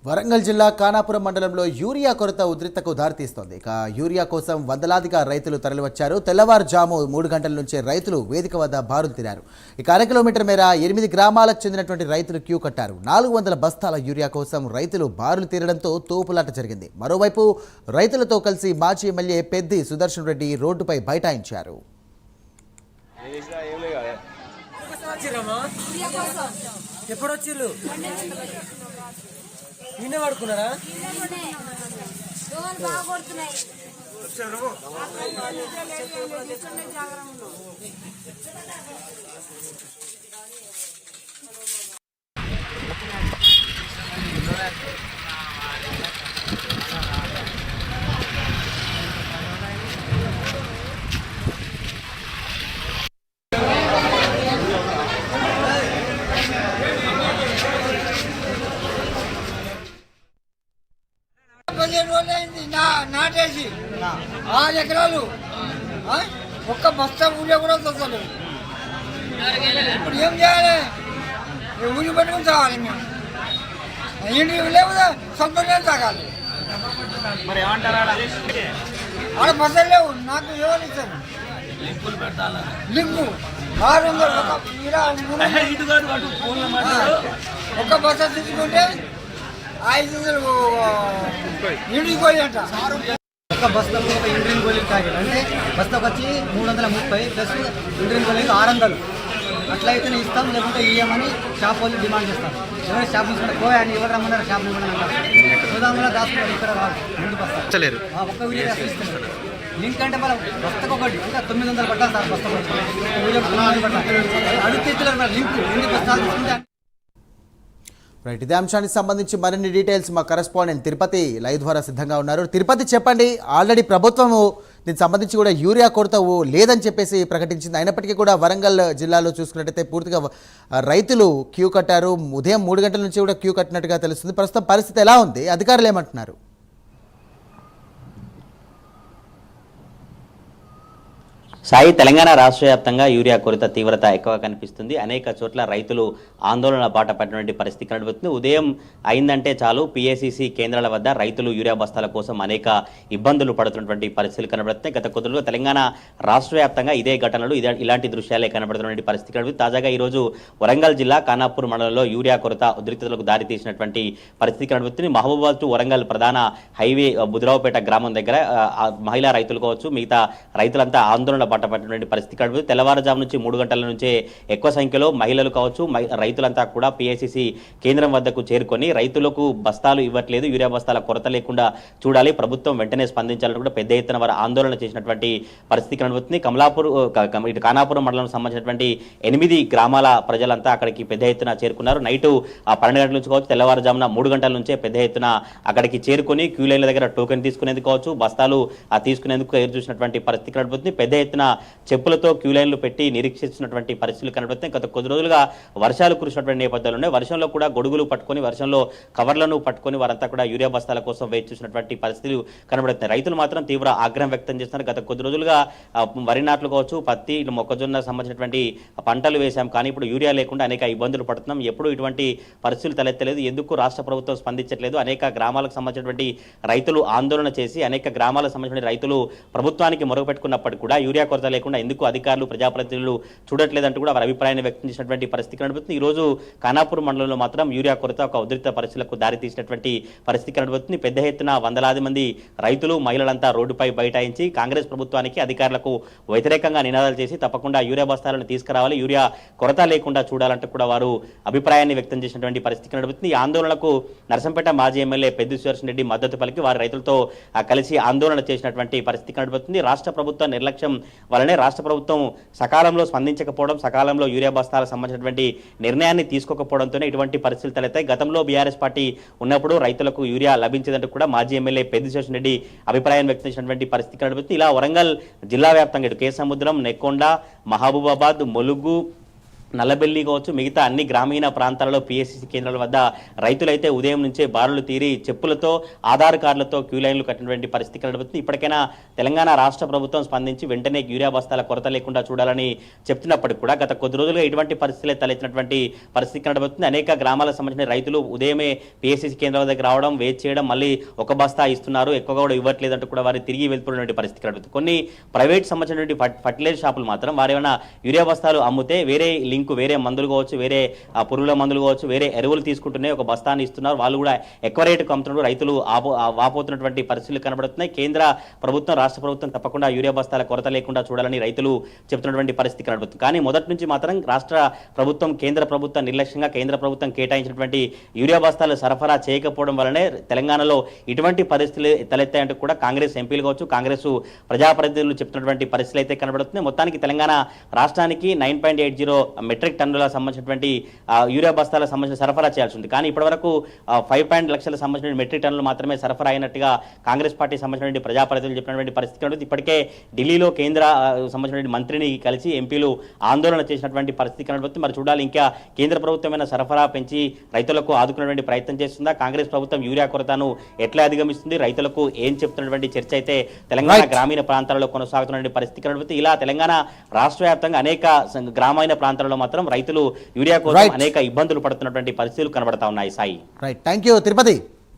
వరంగల్ జిల్లా ఖానాపురం మండలంలో యూరియా కొరత ఉధృతకు దారితీస్తోంది. ఇక యూరియా కోసం వందలాదిగా రైతులు తరలివచ్చారు. తెల్లవారుజాము 3 గంటల నుంచే రైతులు వేదిక వద్ద బారులు తిరారు. ఇక అర కిలోమీటర్ మేర 8 గ్రామాలకు చెందినటువంటి రైతులు క్యూ కట్టారు. 400 బస్తాల యూరియా కోసం రైతులు బారులు తీరడంతో తోపులాట జరిగింది. మరోవైపు రైతులతో కలిసి మాజీ ఎమ్మెల్యే పెద్ది సుదర్శన్ రెడ్డి రోడ్డుపై బైఠాయించారు. నిన్నే పడుకున్నారా? నాటేసి 6 ఎకరాలు ఒక్క బస్తా ఊళ్ళో కూడా వస్తుంది. ఇప్పుడు ఏం చేయాలి? ఊరి పెట్టుకుని తాగాలి. మేము ఇంటికి లేకపోతే సొంతంగా తాగాలి. ఆడ బస్సులు లేవు. నాకు ఎవరు ఇస్తారు లింకు 600 ఒక్క బస్తా తీసుకుంటే 500 ఇంటికి పోయి అంట. ఒక బస్తాకు ఒక ఇండ్రిన్ గోళీలు తాగాలి అంటే బస్తాకు వచ్చి 330 ప్లస్ ఇండ్రిన్ గోళీలు 600. అట్లయితేనే ఇస్తాం, లేకుంటే ఇవ్వమని షాప్ వాళ్ళు డిమాండ్ చేస్తారు. ఎవరైనా షాప్ తీసుకుంటే పోయా అని ఎవరు రమ్మన్నారు షాప్ ఇవ్వడం అంటారు. గోదాములో దాచుకుంటారు. ఇక్కడ రాదు ముందు బస్తా ఒక్క వీడియో ఇస్తారు. లింక్ అంటే మన బస్తకు ఒకటి ఇంకా 900 పట్టాలి సార్. బస్తా పట్టాలి అడుగుతున్నారు లింక్ ఎన్ని బస్తాలు తీసుకుంటే. రైట్, ఇదే అంశానికి సంబంధించి మరిన్ని డీటెయిల్స్ మా కరెస్పాండెంట్ తిరుపతి లైవ్ ద్వారా సిద్ధంగా ఉన్నారు. తిరుపతి, చెప్పండి. ఆల్రెడీ ప్రభుత్వము దీనికి సంబంధించి కూడా యూరియా కొరత లేదని చెప్పేసి ప్రకటించింది. అయినప్పటికీ కూడా వరంగల్ జిల్లాలో చూసుకున్నట్టయితే పూర్తిగా రైతులు క్యూ కట్టారు. ఉదయం 3 గంటల నుంచి కూడా క్యూ కట్టినట్టుగా తెలుస్తుంది. ప్రస్తుతం పరిస్థితి ఎలా ఉంది? అధికారులు ఏమంటున్నారు? సాయి, తెలంగాణ రాష్ట్ర వ్యాప్తంగా యూరియా కొరత తీవ్రత ఎక్కువ కనిపిస్తుంది. అనేక చోట్ల రైతులు ఆందోళన బాట పట్టినటువంటి పరిస్థితి కనబడుతుంది. ఉదయం అయిందంటే చాలు పిఏసిసి కేంద్రాల వద్ద రైతులు యూరియా బస్తాల కోసం అనేక ఇబ్బందులు పడుతున్నటువంటి పరిస్థితులు కనబడుతున్నాయి. గత కొద్ది రోజులుగా తెలంగాణ రాష్ట్ర వ్యాప్తంగా ఇదే ఘటనలు ఇలాంటి దృశ్యాలే కనబడుతున్నటువంటి పరిస్థితి కనబడుతుంది. తాజాగా ఈరోజు వరంగల్ జిల్లా ఖానాపూర్ మండలంలో యూరియా కొరత ఉద్రిక్తతలకు దారితీసినటువంటి పరిస్థితి కనబడుతుంది. మహబూబాబాద్ టు వరంగల్ ప్రధాన హైవే బుధరావుపేట గ్రామం దగ్గర మహిళా రైతులు కావచ్చు, మిగతా రైతులంతా ఆందోళన పట్టినటువంటి పరిస్థితి కనబడుతుంది. తెల్లవారుజాము నుంచి 3 గంటల నుంచే ఎక్కువ సంఖ్యలో మహిళలు కావచ్చు, రైతులంతా కూడా పిఐసిసి కేంద్రం వద్దకు చేరుకొని రైతులకు బస్తాలు ఇవ్వట్లేదు, యూరియా బస్తాల కొరత లేకుండా చూడాలి, ప్రభుత్వం వెంటనే స్పందించాలని కూడా పెద్ద ఎత్తున వారు ఆందోళన చేసినటువంటి పరిస్థితి కనబడుతుంది. ఖానాపురం మండలం సంబంధించినటువంటి 8 గ్రామాల ప్రజలంతా అక్కడికి పెద్ద ఎత్తున చేరుకున్నారు. నైటు 12 గంటల నుంచి కావచ్చు, తెల్లవారుజామున 3 గంటల నుంచే పెద్ద ఎత్తున అక్కడికి చేరుకొని క్యూ లైన్ల దగ్గర టోకెన్ తీసుకునేందుకు కావచ్చు, బస్తాలు తీసుకునేందుకు ఎదురు చూసినటువంటి పరిస్థితి కనబడుతుంది. పెద్ద ఎత్తున చెప్పులతో క్యూ లైన్లు పెట్టి నిరీక్షిస్తున్నటువంటి పరిస్థితులు కనబడుతున్నాయి. గత కొద్ది రోజులుగా వర్షాలు కురిసినటువంటి నేపథ్యంలోనే వర్షంలో కూడా గొడుగులు పట్టుకొని, వర్షంలో కవర్లను పట్టుకొని వారంతా కూడా యూరియా బస్తాల కోసం వేచి చూసినటువంటి పరిస్థితులు కనబడుతున్నాయి. రైతులు మాత్రం తీవ్ర ఆగ్రహం వ్యక్తం చేస్తున్నారు. గత కొద్ది రోజులుగా వరి నాట్లు కావచ్చు, పత్తి, మొక్కజొన్న సంబంధించినటువంటి పంటలు వేశాం, కానీ ఇప్పుడు యూరియా లేకుండా అనేక ఇబ్బందులు పడుతున్నాం. ఎప్పుడు ఇటువంటి పరిస్థితులు తలెత్తలేదు, ఎందుకు రాష్ట్ర ప్రభుత్వం స్పందించట్లేదు? అనేక గ్రామాలకు సంబంధించినటువంటి రైతులు ఆందోళన చేసి అనేక గ్రామాలకు సంబంధించిన రైతులు ప్రభుత్వానికి మొరపెట్టుకున్నప్పటికీ కూడా యూరియా కొరత లేకుండా ఎందుకు అధికారులు, ప్రజాప్రతినిధులు చూడట్లేదంటూ కూడా వారి అభిప్రాయాన్ని వ్యక్తం చేసినటువంటి పరిస్థితి కనబడుతుంది. ఈ రోజు ఖానాపూర్ మండలంలో మాత్రం యూరియా కొరత ఒక ఉధృత పరిస్థితులకు దారితీసినటువంటి పరిస్థితి కనబడుతుంది. పెద్ద ఎత్తున వందలాది మంది రైతులు, మహిళలంతా రోడ్డుపై బైఠాయించి కాంగ్రెస్ ప్రభుత్వానికి, అధికారులకు వ్యతిరేకంగా నినాదాలు చేసి తప్పకుండా యూరియా బస్తాలను తీసుకురావాలి, యూరియా కొరత లేకుండా చూడాలంటూ కూడా వారు అభిప్రాయాన్ని వ్యక్తం చేసినటువంటి పరిస్థితి కనబడుతుంది. ఈ ఆందోళనకు నరసంపేట మాజీ ఎమ్మెల్యే పెద్ది సుదర్శన్ రెడ్డి మద్దతు పలికి వారి రైతులతో కలిసి ఆందోళన చేసినటువంటి పరిస్థితి కనబడుతుంది. రాష్ట్ర ప్రభుత్వ నిర్లక్ష్యం వలనే రాష్ట్ర ప్రభుత్వం సకాలంలో స్పందించకపోవడం, సకాలంలో యూరియా బస్తాలకు సంబంధించినటువంటి నిర్ణయాన్ని తీసుకోకపోవడంతోనే ఇటువంటి పరిస్థితులు తలెత్తాయి. గతంలో బీఆర్ఎస్ పార్టీ ఉన్నప్పుడు రైతులకు యూరియా లభించేదంటూ కూడా మాజీ ఎమ్మెల్యే పెద్ది సుదర్శన్ రెడ్డి అభిప్రాయం వ్యక్తం చేసినటువంటి పరిస్థితి కనబడుతుంది. ఇలా వరంగల్ జిల్లా వ్యాప్తంగా ఇటు కేసముద్రం, నెక్కొండ, మహబూబాబాద్, ములుగు, నల్లబెల్లి కావచ్చు మిగతా అన్ని గ్రామీణ ప్రాంతాలలో పిఎస్సిసి కేంద్రాల వద్ద రైతులైతే ఉదయం నుంచే బారులు తీరి చెప్పులతో ఆధార్ కార్డులతో క్యూ లైన్లు కట్టినటువంటి పరిస్థితి కనబడుతుంది. ఇప్పటికైనా తెలంగాణ రాష్ట్ర ప్రభుత్వం స్పందించి వెంటనే యూరియా బస్తాల కొరత లేకుండా చూడాలని చెప్తున్నప్పటికీ కూడా గత కొద్ది రోజులుగా ఇటువంటి పరిస్థితులే తలెత్తినటువంటి పరిస్థితి కనబడుతుంది. అనేక గ్రామాలకు సంబంధించిన రైతులు ఉదయమే పిఎస్సిసి కేంద్రాల దగ్గర రావడం, వెయిట్ చేయడం, మళ్ళీ ఒక బస్తా ఇస్తున్నారు, ఎక్కువగా కూడా ఇవ్వట్లేదంటూ కూడా వారు తిరిగి వెళ్తున్నటువంటి పరిస్థితి కనబడుతుంది. కొన్ని ప్రైవేట్ సంబంధించినటువంటి ఫర్టిలైజర్ షాపులు మాత్రం వారు ఏమైనా యూరియా బస్తాలు అమ్మితే వేరే వేరే మందులు కావచ్చు, వేరే పురుగుల మందులు కావచ్చు, వేరే ఎరువులు తీసుకుంటూనే ఒక బస్తాన్ని ఇస్తున్నారు. వాళ్ళు కూడా ఎక్కువ రేటుకు అమ్ముతున్నారు. రైతులు వాపోతున్నటువంటి పరిస్థితులు కనబడుతున్నాయి. కేంద్ర ప్రభుత్వం, రాష్ట్ర ప్రభుత్వం తప్పకుండా యూరియా బస్తాల కొరత లేకుండా చూడాలని రైతులు చెబుతున్నటువంటి పరిస్థితి కనబడుతుంది. కానీ మొదటి నుంచి మాత్రం రాష్ట్ర ప్రభుత్వం, కేంద్ర ప్రభుత్వం నిర్లక్ష్యంగా కేంద్ర ప్రభుత్వం కేటాయించినటువంటి యూరియా బస్తాలు సరఫరా చేయకపోవడం వల్లనే తెలంగాణలో ఇటువంటి పరిస్థితులు తలెత్తాయంటూ కూడా కాంగ్రెస్ ఎంపీలు కావచ్చు, కాంగ్రెస్ ప్రజాప్రతినిధులు చెప్తున్నటువంటి పరిస్థితులు అయితే కనబడుతున్నాయి. మొత్తానికి తెలంగాణ రాష్ట్రానికి 9.80 మెట్రిక్ టన్నుల సంబంధించినటువంటి యూరియా బస్తాలకు సంబంధించిన సరఫరా చేయాల్సి ఉంది. కానీ ఇప్పటివరకు 5 లక్షలకు సంబంధించిన మెట్రిక్ టన్నులు మాత్రమే సరఫరా అయినట్టుగా కాంగ్రెస్ పార్టీ సంబంధించినటువంటి ప్రజాప్రతినిధులు చెప్పినటువంటి పరిస్థితి కనబడుతుంది. ఇప్పటికే ఢిల్లీలో కేంద్ర సంబంధించినటువంటి మంత్రిని కలిసి ఎంపీలు ఆందోళన చేసినటువంటి పరిస్థితి కనబడుతుంది. మరి చూడాలి ఇంకా కేంద్ర ప్రభుత్వమైన సరఫరా పెంచి రైతులకు ఆదుకునేటువంటి ప్రయత్నం చేస్తుందా, కాంగ్రెస్ ప్రభుత్వం యూరియా కొరతను ఎట్లా అధిగమిస్తుంది, రైతులకు ఏం చెప్తున్నటువంటి చర్చ అయితే తెలంగాణ గ్రామీణ ప్రాంతాలలో కొనసాగుతున్న పరిస్థితి కనబడుతుంది. ఇలా తెలంగాణ రాష్ట్ర వ్యాప్తంగా అనేక గ్రామీణ ప్రాంతాలలో మాత్రం రైతులు యూరియా కోసం అనేక ఇబ్బందులు పడుతున్నటువంటి పరిస్థితులు కనబడతా ఉన్నాయి. Sai, right, thank you Tirupati.